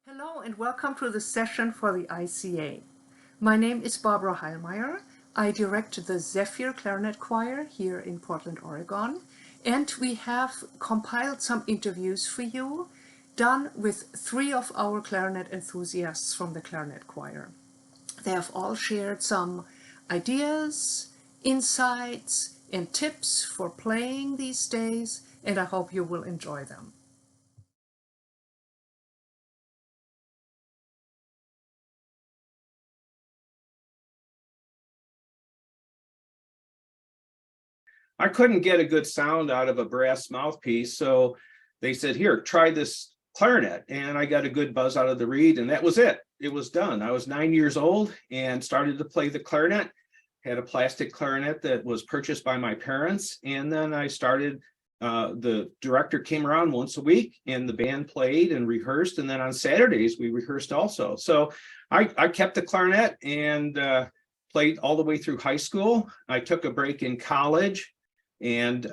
Hello and welcome to the session for the ICA. My name is Barbara Heilmair. I direct the Zephyr Clarinet Choir here in Portland, Oregon, and we have compiled some interviews for you done with 3 of our clarinet enthusiasts from the Clarinet Choir. They have all shared some ideas, insights, and tips for playing these days, and I hope you will enjoy them. I couldn't get a good sound out of a brass mouthpiece, so they said, here, try this clarinet. And I got a good buzz out of the reed, and that was it. It was done. I was 9 years old and started to play the clarinet. Had a plastic clarinet that was purchased by my parents. And then I started, the director came around once a week and the band played and rehearsed. And then on Saturdays, we rehearsed also. So I kept the clarinet and played all the way through high school. I took a break in college. And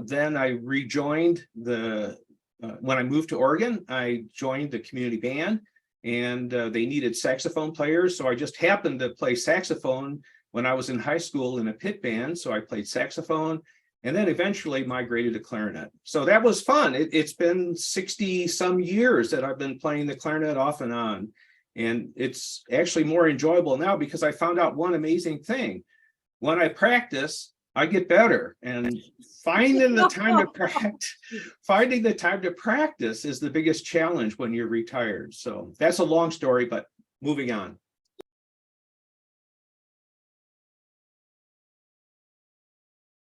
then I rejoined when I moved to Oregon, I joined the community band, and they needed saxophone players. So I just happened to play saxophone when I was in high school in a pit band. So I played saxophone and then eventually migrated to clarinet. So that was fun. It's been 60 some years that I've been playing the clarinet off and on. And it's actually more enjoyable now because I found out one amazing thing. When I practice, I get better, and finding the time to practice is the biggest challenge when you're retired. So that's a long story, but moving on.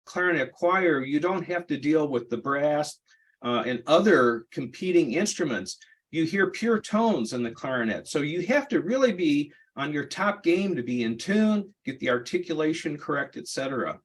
Clarinet choir, you don't have to deal with the brass and other competing instruments. You hear pure tones in the clarinet. So you have to really be on your top game to be in tune, get the articulation correct, etc.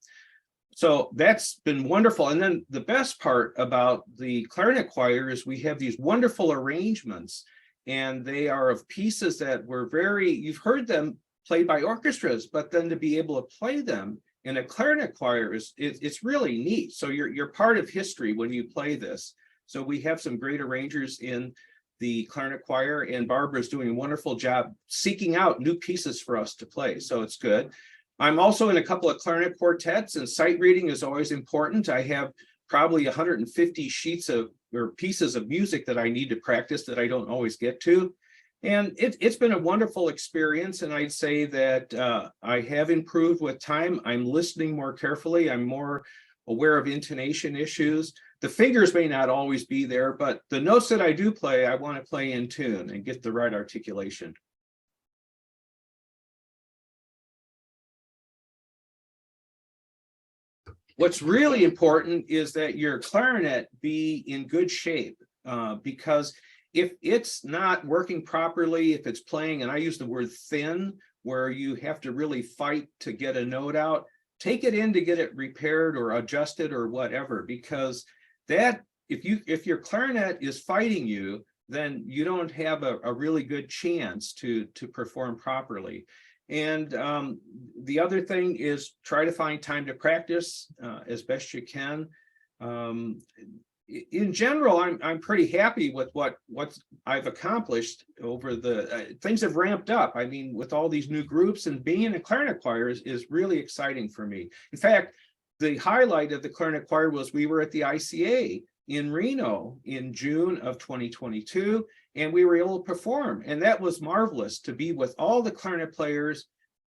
So that's been wonderful. And then the best part about the clarinet choir is we have these wonderful arrangements, and they are of pieces that were you've heard them played by orchestras, but then to be able to play them in a clarinet choir it's really neat. So you're part of history when you play this. So we have some great arrangers in the clarinet choir, and Barbara's doing a wonderful job seeking out new pieces for us to play. So it's good. I'm also in a couple of clarinet quartets, and sight reading is always important. I have probably 150 sheets or pieces of music that I need to practice that I don't always get to. And it's been a wonderful experience. And I'd say that I have improved with time. I'm listening more carefully. I'm more aware of intonation issues. The fingers may not always be there, but the notes that I do play, I want to play in tune and get the right articulation. What's really important is that your clarinet be in good shape, because if it's not working properly, if it's playing, and I use the word thin, where you have to really fight to get a note out, take it in to get it repaired or adjusted or whatever, because that if your clarinet is fighting you, then you don't have a really good chance to perform properly. And the other thing is try to find time to practice as best you can. In general, I'm pretty happy with what I've accomplished over the things have ramped up. I mean, with all these new groups, and being in a clarinet choir is really exciting for me. In fact, the highlight of the clarinet choir was we were at the ICA in Reno in June of 2022, and we were able to perform. And that was marvelous to be with all the clarinet players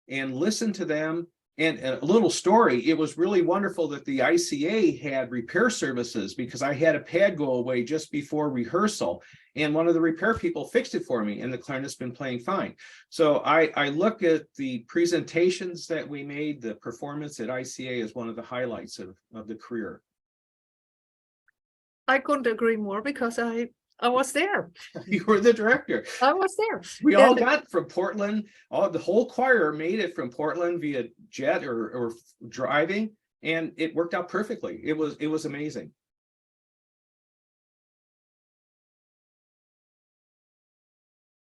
and listen to them. And a little story, it was really wonderful that the ICA had repair services, because I had a pad go away just before rehearsal, and one of the repair people fixed it for me, and the clarinet's been playing fine. So I look at the presentations that we made, the performance at ICA, as one of the highlights of the career. I couldn't agree more, because I was there. You were the director. I was there. We all got from Portland. The whole choir made it from Portland via jet or driving, and it worked out perfectly. It was amazing.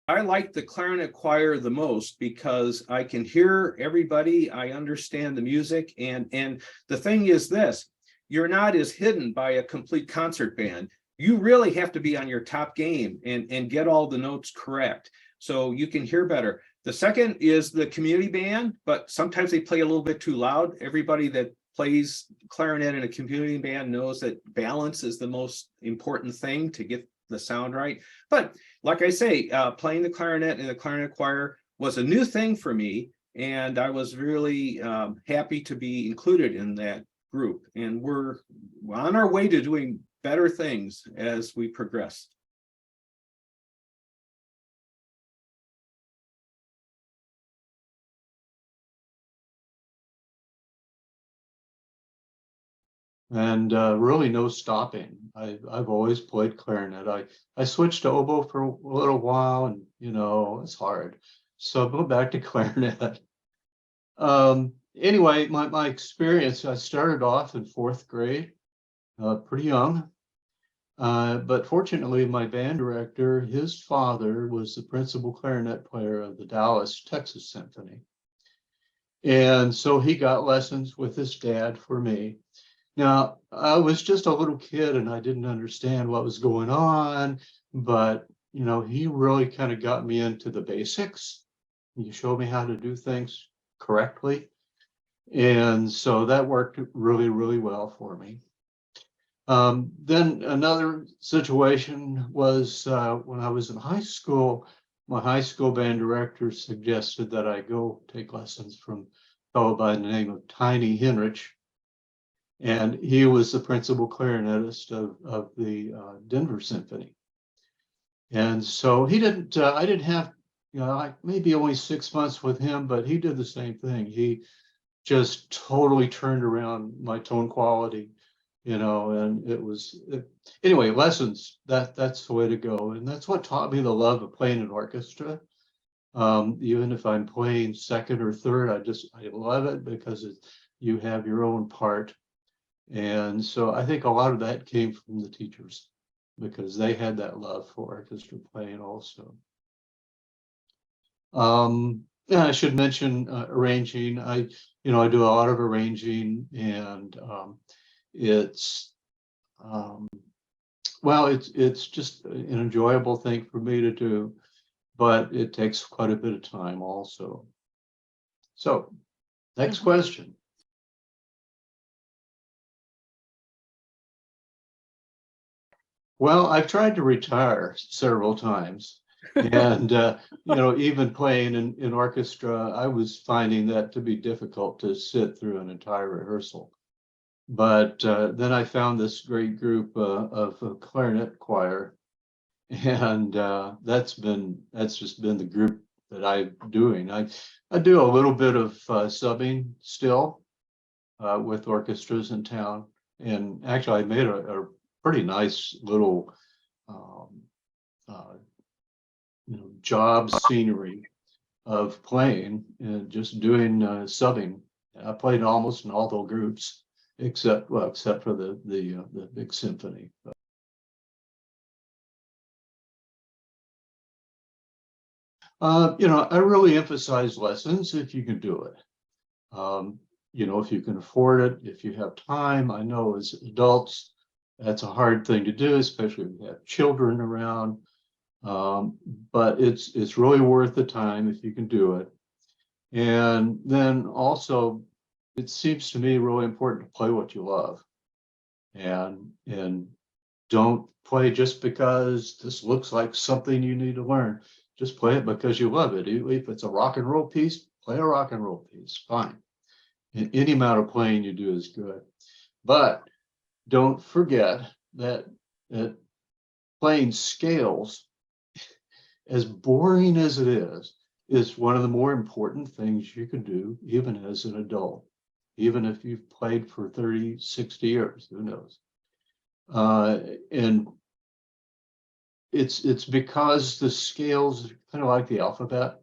I like the clarinet choir the most because I can hear everybody. I understand the music, and the thing is this: you're not as hidden by a complete concert band. you really have to be on your top game and get all the notes correct so you can hear better. The second is the community band, but sometimes they play a little bit too loud. Everybody that plays clarinet in a community band knows that balance is the most important thing to get the sound right. But like I say, playing the clarinet in the clarinet choir was a new thing for me, and I was really happy to be included in that group. And we're on our way to doing better things as we progress. And really no stopping. I've always played clarinet. I switched to oboe for a little while, and it's hard. So I went back to clarinet. Anyway, my experience, I started off in 4th grade, pretty young. But fortunately, my band director, his father was the principal clarinet player of the Dallas, Texas Symphony. And so he got lessons with his dad for me. Now, I was just a little kid and I didn't understand what was going on, but he really kind of got me into the basics. He showed me how to do things correctly. And so that worked really, really well for me. Then another situation was when I was in high school, my high school band director suggested that I go take lessons from a fellow by the name of Tiny Henrich. And he was the principal clarinetist of the Denver Symphony. And so he didn't, I didn't have, like maybe only 6 months with him, but he did the same thing. He just totally turned around my tone quality, and it was, anyway, lessons, that's the way to go. And that's what taught me the love of playing an orchestra. Even if I'm playing second or third, I love it because you have your own part. And so I think a lot of that came from the teachers because they had that love for orchestra playing also. Yeah, I should mention arranging. I do a lot of arranging, and it's well, it's just an enjoyable thing for me to do, but it takes quite a bit of time also. So, next question. Well, I've tried to retire several times, and even playing in orchestra, I was finding that to be difficult to sit through an entire rehearsal. But then I found this great group of a clarinet choir, and that's just been the group that I'm doing. I do a little bit of subbing still with orchestras in town, and actually I made a pretty nice little job scenery of playing and just doing subbing. I played almost in all the groups except for the big symphony. I really emphasize lessons if you can do it. If you can afford it, if you have time. I know as adults, that's a hard thing to do, especially if you have children around. But it's really worth the time if you can do it. And then also, it seems to me really important to play what you love, and don't play just because this looks like something you need to learn. Just play it because you love it. If it's a rock and roll piece, play a rock and roll piece. Fine. And any amount of playing you do is good. But don't forget that playing scales, as boring as it is one of the more important things you can do, even as an adult, even if you've played for 30, 60 years, who knows? And it's because the scales are kind of like the alphabet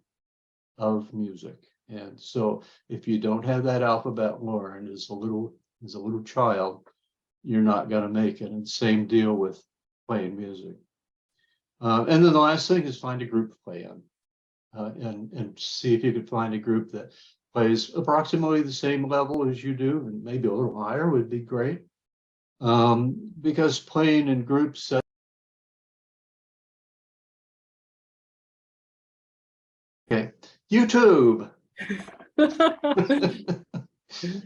of music. And so if you don't have that alphabet learned as a little child, you're not going to make it. And same deal with playing music. And then the last thing is find a group to play in, and see if you could find a group that plays approximately the same level as you do, and maybe a little higher would be great. Because playing in groups. Okay, YouTube.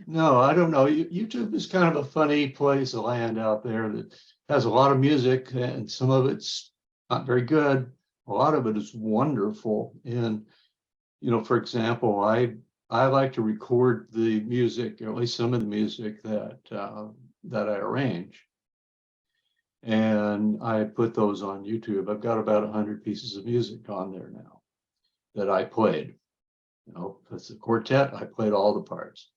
No, I don't know. YouTube is kind of a funny place to land out there that has a lot of music, and some of it's not very good. A lot of it is wonderful. And, for example, I like to record the music, or at least some of the music that I arrange. And I put those on YouTube. I've got about 100 pieces of music on there now that I played. It's a quartet, I played all the parts.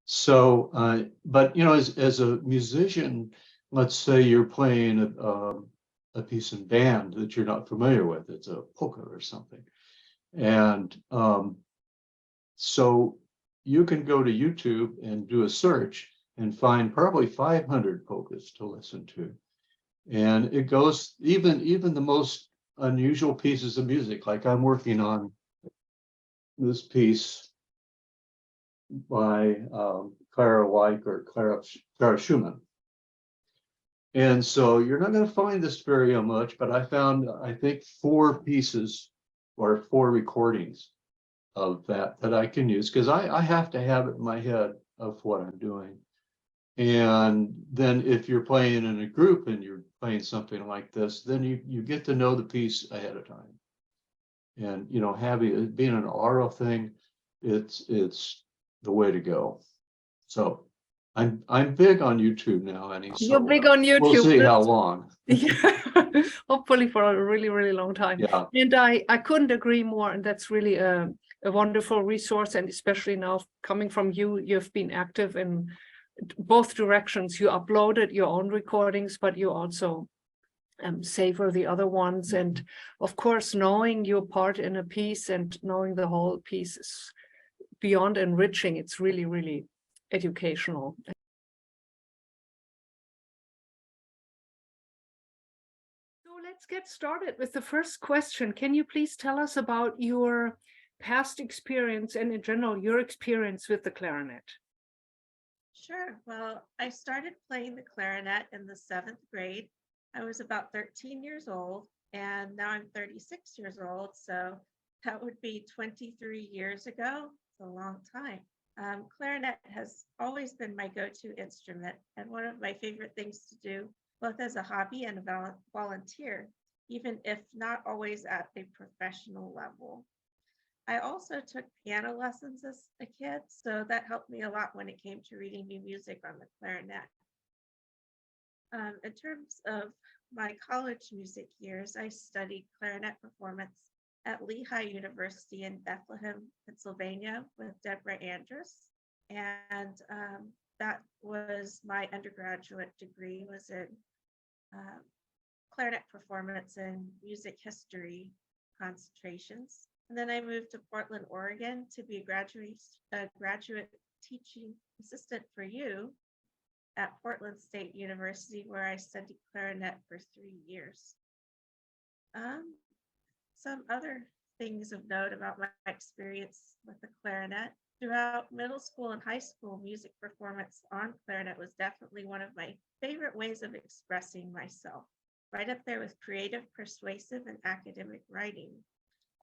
So, but as a musician, let's say you're playing a piece in band that you're not familiar with, it's a polka or something. And so you can go to YouTube and do a search and find probably 500 polkas to listen to. And it goes even the most unusual pieces of music, like I'm working on this piece by Clara Weick or Clara Schumann. And so you're not going to find this very much, but I found, I think, 4 pieces or 4 recordings of that I can use, because I have to have it in my head of what I'm doing. And then if you're playing in a group and you're playing something like this, then you get to know the piece ahead of time. And having it being an oral thing, it's the way to go. So I'm big on YouTube now, Annie. So You're big on YouTube. We'll see how long. Yeah, hopefully for a really, really long time. Yeah. And I couldn't agree more. And that's really a wonderful resource. And especially now coming from you, you've been active in both directions. You uploaded your own recordings, but you also savor the other ones. And of course, knowing your part in a piece and knowing the whole piece is beyond enriching. It's really, really educational. So let's get started with the first question. Can you please tell us about your past experience and in general, your experience with the clarinet? Sure. Well, I started playing the clarinet in the 7th grade. I was about 13 years old, and now I'm 36 years old. So that would be 23 years ago. It's a long time. Clarinet has always been my go-to instrument and one of my favorite things to do, both as a hobby and a volunteer, even if not always at a professional level. I also took piano lessons as a kid, so that helped me a lot when it came to reading new music on the clarinet. In terms of my college music years, I studied clarinet performance at Lehigh University in Bethlehem, Pennsylvania with Deborah Andrus. And that was my undergraduate degree, was in clarinet performance and music history concentrations. And then I moved to Portland, Oregon to be a graduate teaching assistant for you at Portland State University, where I studied clarinet for 3 years. Some other things of note about my experience with the clarinet. Throughout middle school and high school, music performance on clarinet was definitely one of my favorite ways of expressing myself, right up there with creative, persuasive, and academic writing.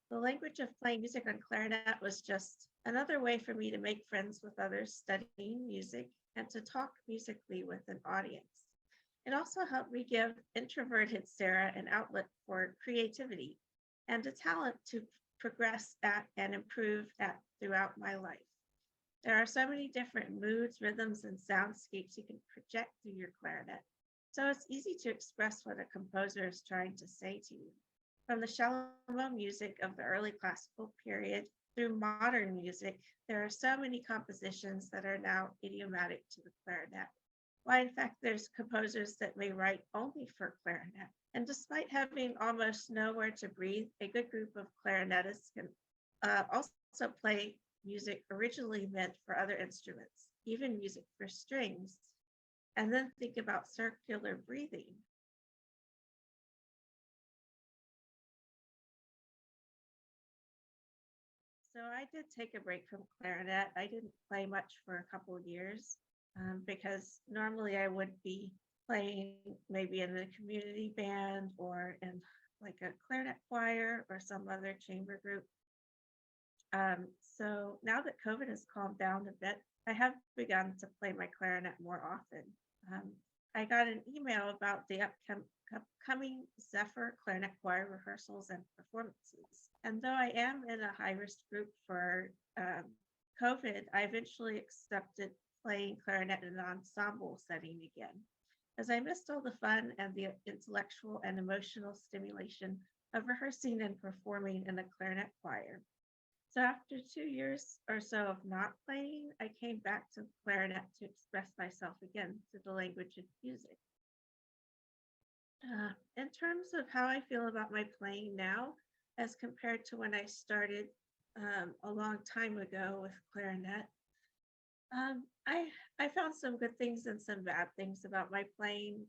The language of playing music on clarinet was just another way for me to make friends with others studying music and to talk musically with an audience. It also helped me give introverted SARA an outlet for creativity and a talent to progress at and improve at throughout my life. There are so many different moods, rhythms, and soundscapes you can project through your clarinet, so it's easy to express what a composer is trying to say to you. From the shallow music of the early classical period through modern music, there are so many compositions that are now idiomatic to the clarinet. Why, in fact, there's composers that may write only for clarinet. And despite having almost nowhere to breathe, a good group of clarinetists can also play music originally meant for other instruments, even music for strings, and then think about circular breathing. So I did take a break from clarinet. I didn't play much for a couple of years. because normally I would be playing maybe in a community band or in like a clarinet choir or some other chamber group. So now that COVID has calmed down a bit, I have begun to play my clarinet more often. I got an email about the upcoming Zephyr Clarinet Choir rehearsals and performances. And though I am in a high-risk group for COVID, I eventually accepted playing clarinet in an ensemble setting again, as I missed all the fun and the intellectual and emotional stimulation of rehearsing and performing in a clarinet choir. So after 2 years or so of not playing, I came back to clarinet to express myself again through the language of music. In terms of how I feel about my playing now, as compared to when I started a long time ago with clarinet, I found some good things and some bad things about my playing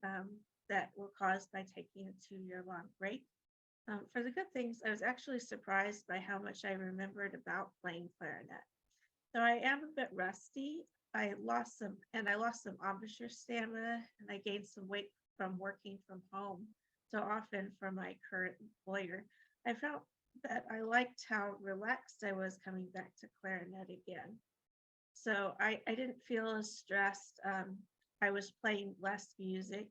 that were caused by taking a 2-year-long break. For the good things, I was actually surprised by how much I remembered about playing clarinet. Though I am a bit rusty, I lost some embouchure stamina, and I gained some weight from working from home so often for my current employer. I felt that I liked how relaxed I was coming back to clarinet again. So I didn't feel as stressed. I was playing less music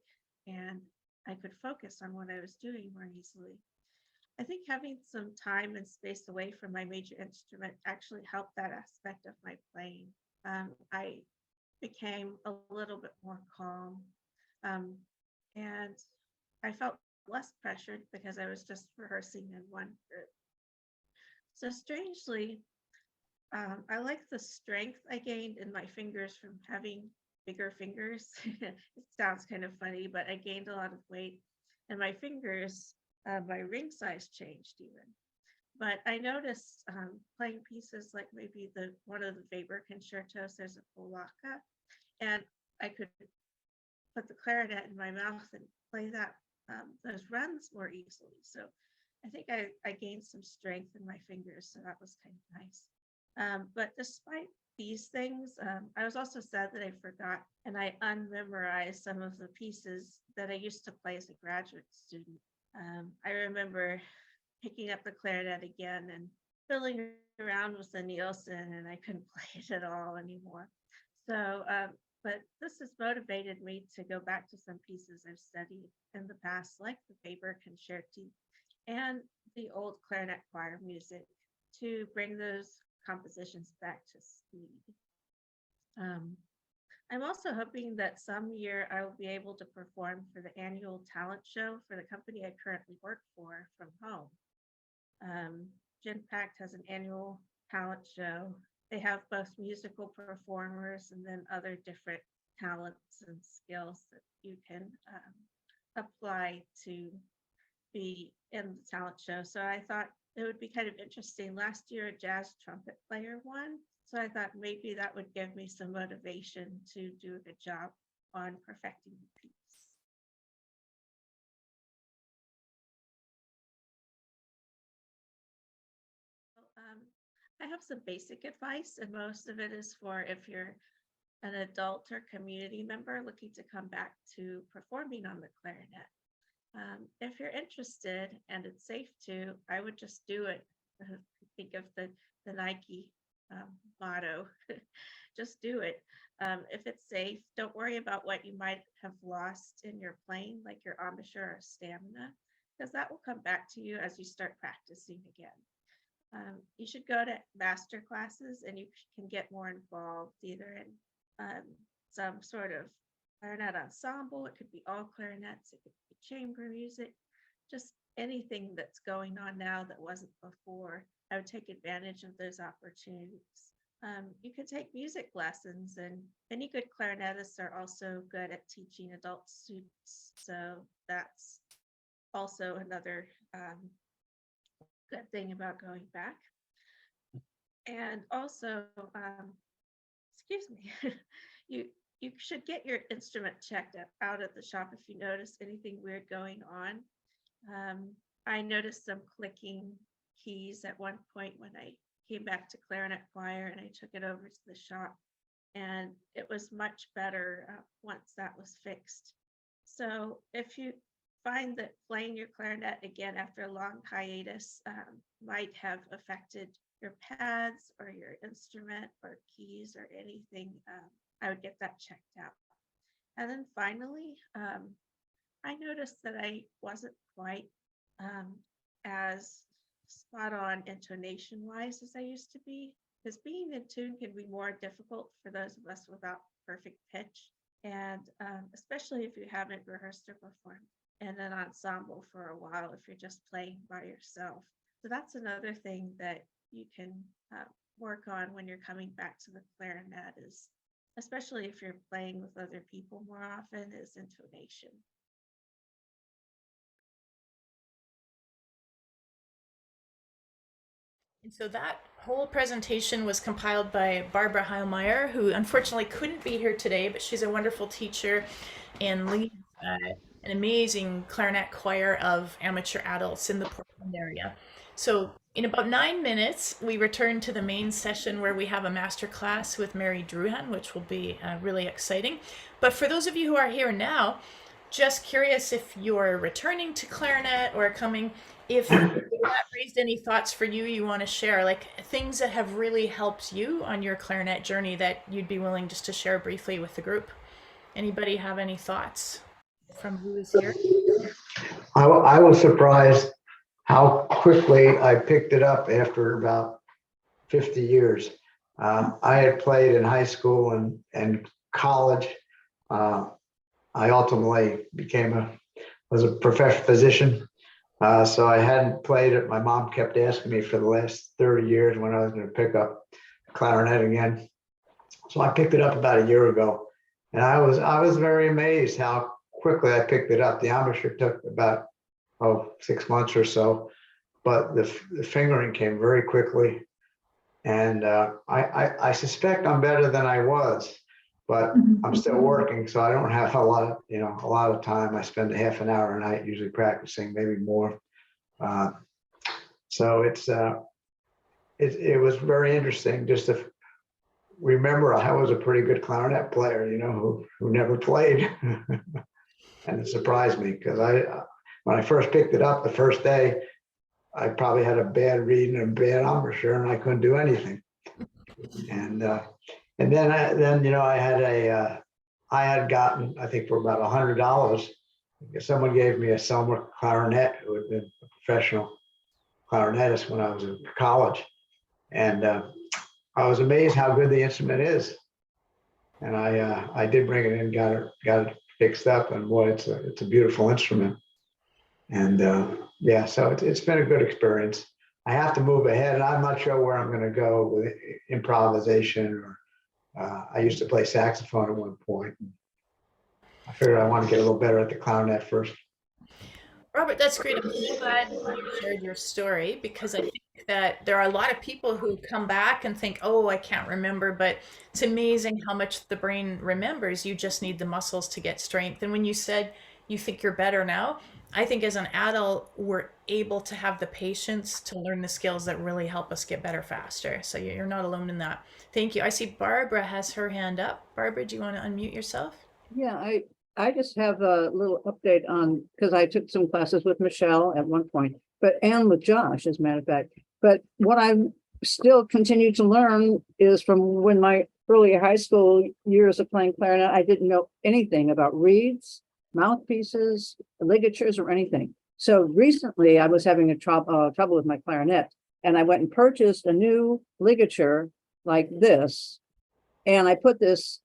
and I could focus on what I was doing more easily. I think having some time and space away from my major instrument actually helped that aspect of my playing. I became a little bit more calm, and I felt less pressured because I was just rehearsing in one group. So strangely, I like the strength I gained in my fingers from having bigger fingers. It sounds kind of funny, but I gained a lot of weight, and my fingers, my ring size changed even. But I noticed playing pieces like maybe one of the Weber concertos, there's a polaka, and I could put the clarinet in my mouth and play those runs more easily. So I think I gained some strength in my fingers, so that was kind of nice. But despite these things, I was also sad that I forgot and I unmemorized some of the pieces that I used to play as a graduate student. I remember picking up the clarinet again and fiddling around with the Nielsen, and I couldn't play it at all anymore. So, but this has motivated me to go back to some pieces I've studied in the past, like the Weber concerti and the old clarinet choir music, to bring those compositions back to speed. I'm also hoping that some year I will be able to perform for the annual talent show for the company I currently work for from home. GenPact has an annual talent show. They have both musical performers and then other different talents and skills that you can apply to be in the talent show. So I thought it would be kind of interesting. Last year, a jazz trumpet player won. So I thought maybe that would give me some motivation to do a good job on perfecting the piece. I have some basic advice, and most of it is for if you're an adult or community member looking to come back to performing on the clarinet. If you're interested and it's safe to, I would just do it. Think of the Nike motto, just do it. If it's safe, don't worry about what you might have lost in your playing, like your embouchure or stamina, because that will come back to you as you start practicing again. You should go to master classes and you can get more involved either in some sort of clarinet ensemble. It could be all clarinets, it could be chamber music, just anything that's going on now that wasn't before. I would take advantage of those opportunities. You could take music lessons, and many good clarinetists are also good at teaching adult students. So that's also another good thing about going back. And also, excuse me, you should get your instrument checked out at the shop if you notice anything weird going on. I noticed some clicking keys at one point when I came back to clarinet choir and I took it over to the shop. and it was much better once that was fixed. So if you find that playing your clarinet again after a long hiatus might have affected your pads or your instrument or keys or anything, I would get that checked out. And then finally, I noticed that I wasn't quite as spot on intonation wise as I used to be, because being in tune can be more difficult for those of us without perfect pitch. And especially if you haven't rehearsed or performed in an ensemble for a while, if you're just playing by yourself. So that's another thing that you can work on when you're coming back to the clarinet, is especially if you're playing with other people more often, is intonation. And so that whole presentation was compiled by Barbara Heilmair, who unfortunately couldn't be here today, but she's a wonderful teacher and leads an amazing clarinet choir of amateur adults in the Portland area. So in about 9 minutes, we return to the main session where we have a master class with Mary Druhan, which will be really exciting. But for those of you who are here now, just curious if you're returning to clarinet or coming, if that raised any thoughts for you you want to share, like things that have really helped you on your clarinet journey that you'd be willing just to share briefly with the group. Anybody have any thoughts from who is here? I was surprised how quickly I picked it up after about 50 years. I had played in high school and college. I ultimately was a professional physician. So I hadn't played it. My mom kept asking me for the last 30 years when I was going to pick up clarinet again. So I picked it up about a year ago, and I was very amazed how quickly I picked it up. The embouchure took about 6 months or so, but the fingering came very quickly. And I suspect I'm better than I was, but I'm still working, so I don't have a lot of time. I spend a half an hour a night usually practicing, maybe more. So it was very interesting just to remember I was a pretty good clarinet player, who never played, and it surprised me because when I first picked it up the first day, I probably had a bad reed and a bad embouchure, and I couldn't do anything. And then I had gotten, I think for about $100, someone gave me a Selmer clarinet, who had been a professional clarinetist when I was in college, and I was amazed how good the instrument is. And I did bring it in, got it fixed up, and boy, it's a beautiful instrument. And yeah, so it's been a good experience. I have to move ahead, and I'm not sure where I'm going to go with improvisation. Or I used to play saxophone at one point. I figured I want to get a little better at the clarinet first. Robert, that's great. I'm so glad you shared your story, because I think that there are a lot of people who come back and think, oh, I can't remember, but it's amazing how much the brain remembers. You just need the muscles to get strength. And when you said you think you're better now, I think as an adult, we're able to have the patience to learn the skills that really help us get better faster. So you're not alone in that. Thank you. I see Barbara has her hand up. Barbara, do you want to unmute yourself? Yeah, I just have a little update on, because I took some classes with Michelle at one point, and with Josh, as a matter of fact. But what I'm still continue to learn is from when my early high school years of playing clarinet, I didn't know anything about reeds, mouthpieces, ligatures, or anything. So recently I was having trouble with my clarinet, and I went and purchased a new ligature like this, and I put this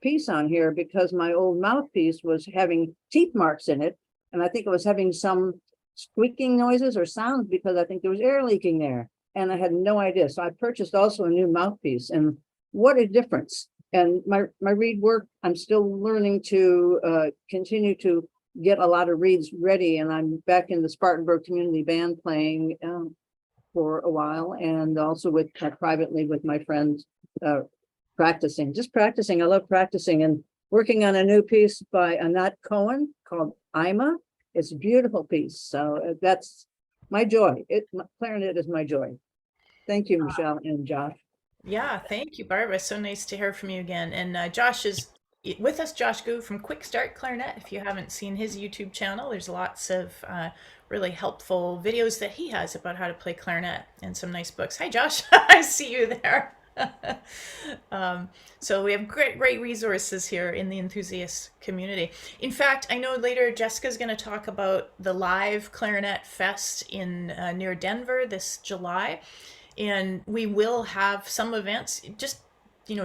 piece on here because my old mouthpiece was having teeth marks in it, and I think it was having some squeaking noises or sounds because I think there was air leaking there, and I had no idea. So I purchased also a new mouthpiece, and what a difference. And my reed work, I'm still learning to continue to get a lot of reeds ready, and I'm back in the Spartanburg Community Band playing for a while, and also with privately with my friends practicing. I love practicing, and working on a new piece by Anat Cohen called Ima. It's a beautiful piece. So that's my joy. Clarinet is my joy. Thank you, Michelle and Josh. Yeah, thank you, Barbara. So nice to hear from you again. And Josh is with us, Josh Gu from Quick Start Clarinet. If you haven't seen his YouTube channel, there's lots of really helpful videos that he has about how to play clarinet and some nice books. Hi, Josh. I see you there. So we have great resources here in the enthusiast community. In fact, I know later Jessica's going to talk about the live Clarinet Fest in near Denver this July. And we will have some events just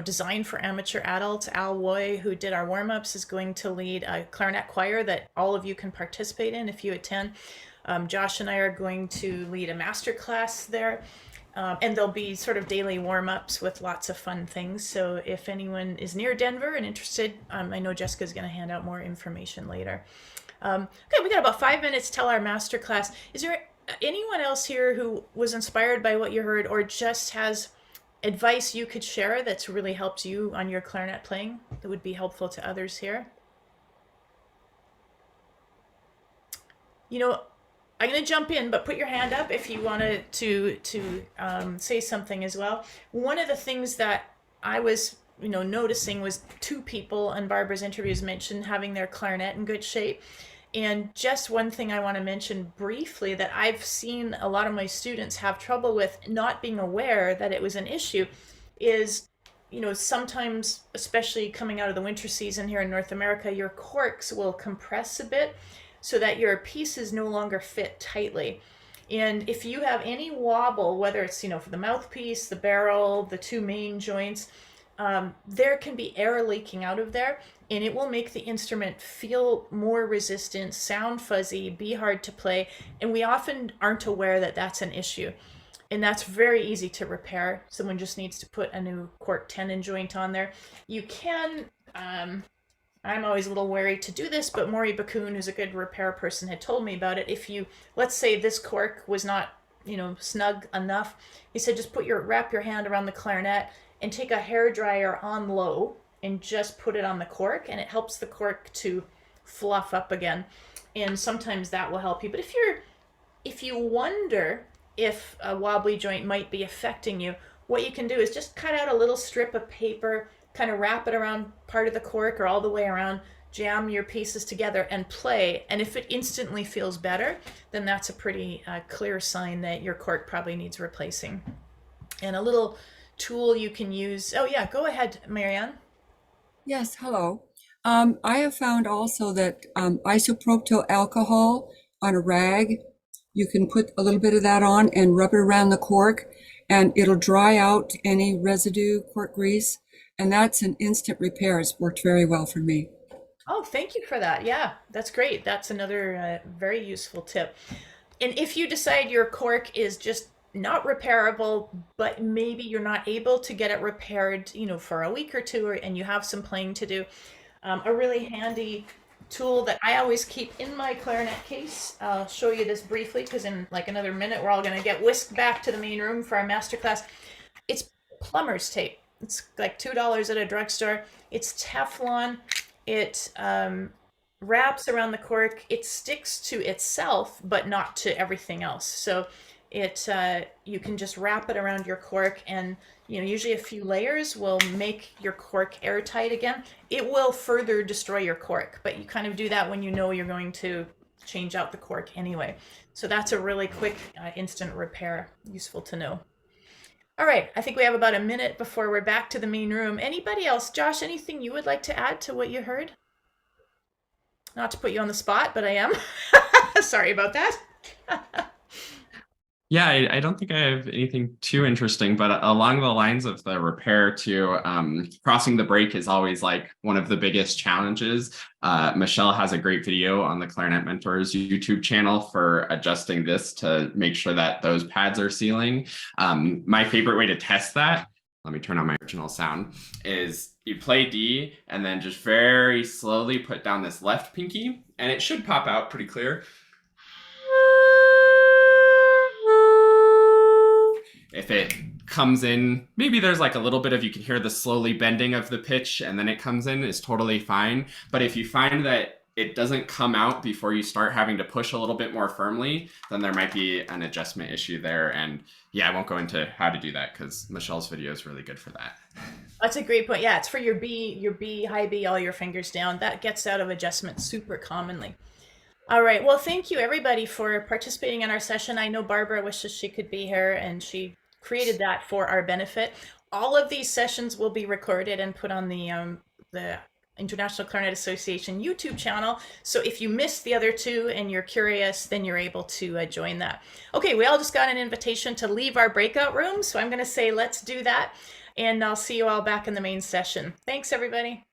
designed for amateur adults. Al Woy, who did our warm-ups, is going to lead a clarinet choir that all of you can participate in if you attend. Josh and I are going to lead a master class there. And there'll be sort of daily warm-ups with lots of fun things. So if anyone is near Denver and interested, I know Jessica's going to hand out more information later. Okay, we got about 5 minutes till our master class. Is there anyone else here who was inspired by what you heard or just has advice you could share that's really helped you on your clarinet playing that would be helpful to others here? I'm going to jump in, but put your hand up if you wanted to say something as well. One of the things that I was noticing was two people in Barbara's interviews mentioned having their clarinet in good shape. And just one thing I want to mention briefly that I've seen a lot of my students have trouble with not being aware that it was an issue is, sometimes, especially coming out of the winter season here in North America, your corks will compress a bit so that your pieces no longer fit tightly. And if you have any wobble, whether it's, for the mouthpiece, the barrel, the two main joints, there can be air leaking out of there, and it will make the instrument feel more resistant, sound fuzzy, be hard to play, and we often aren't aware that that's an issue. And that's very easy to repair. Someone just needs to put a new cork tenon joint on there. You can, I'm always a little wary to do this, but Maury Bakun, who's a good repair person, had told me about it. If you, let's say this cork was not, snug enough, he said just wrap your hand around the clarinet and take a hair dryer on low and just put it on the cork, and it helps the cork to fluff up again. And sometimes that will help you. But if you wonder if a wobbly joint might be affecting you, what you can do is just cut out a little strip of paper, kind of wrap it around part of the cork or all the way around, jam your pieces together and play. And if it instantly feels better, then that's a pretty clear sign that your cork probably needs replacing. And a little tool you can use. Oh yeah, go ahead, Marianne. Yes, hello. I have found also that isopropyl alcohol on a rag, you can put a little bit of that on and rub it around the cork, and it'll dry out any residue, cork grease, and that's an instant repair. It's worked very well for me. Oh, thank you for that. Yeah, that's great. That's another very useful tip. And if you decide your cork is just not repairable, but maybe you're not able to get it repaired, for a week or two, and you have some playing to do, a really handy tool that I always keep in my clarinet case. I'll show you this briefly because in like another minute we're all going to get whisked back to the main room for our masterclass. It's plumber's tape. It's like $2 at a drugstore. It's Teflon. It wraps around the cork. It sticks to itself, but not to everything else. So you can just wrap it around your cork, and usually a few layers will make your cork airtight again. It will further destroy your cork, but you kind of do that when you know you're going to change out the cork anyway. So that's a really quick instant repair, useful to know. All right, I think we have about a minute before we're back to the main room. Anybody else? Josh, anything you would like to add to what you heard? Not to put you on the spot, but I am. Sorry about that. Yeah, I don't think I have anything too interesting, but along the lines of the repair too, crossing the break is always like one of the biggest challenges. Michelle has a great video on the Clarinet Mentors YouTube channel for adjusting this to make sure that those pads are sealing. My favorite way to test that, let me turn on my original sound, is you play D and then just very slowly put down this left pinky, and it should pop out pretty clear. If it comes in, maybe there's like a little bit you can hear the slowly bending of the pitch and then it comes in, is totally fine. But if you find that it doesn't come out before you start having to push a little bit more firmly, then there might be an adjustment issue there. And yeah, I won't go into how to do that because Michelle's video is really good for that. That's a great point. Yeah, it's for your B, high B, all your fingers down. That gets out of adjustment super commonly. All right. Well, thank you everybody for participating in our session. I know Barbara wishes she could be here and she created that for our benefit. All of these sessions will be recorded and put on the International Clarinet Association YouTube channel. So if you missed the other two and you're curious, then you're able to join that. Okay, we all just got an invitation to leave our breakout room. So I'm going to say, let's do that. And I'll see you all back in the main session. Thanks, everybody.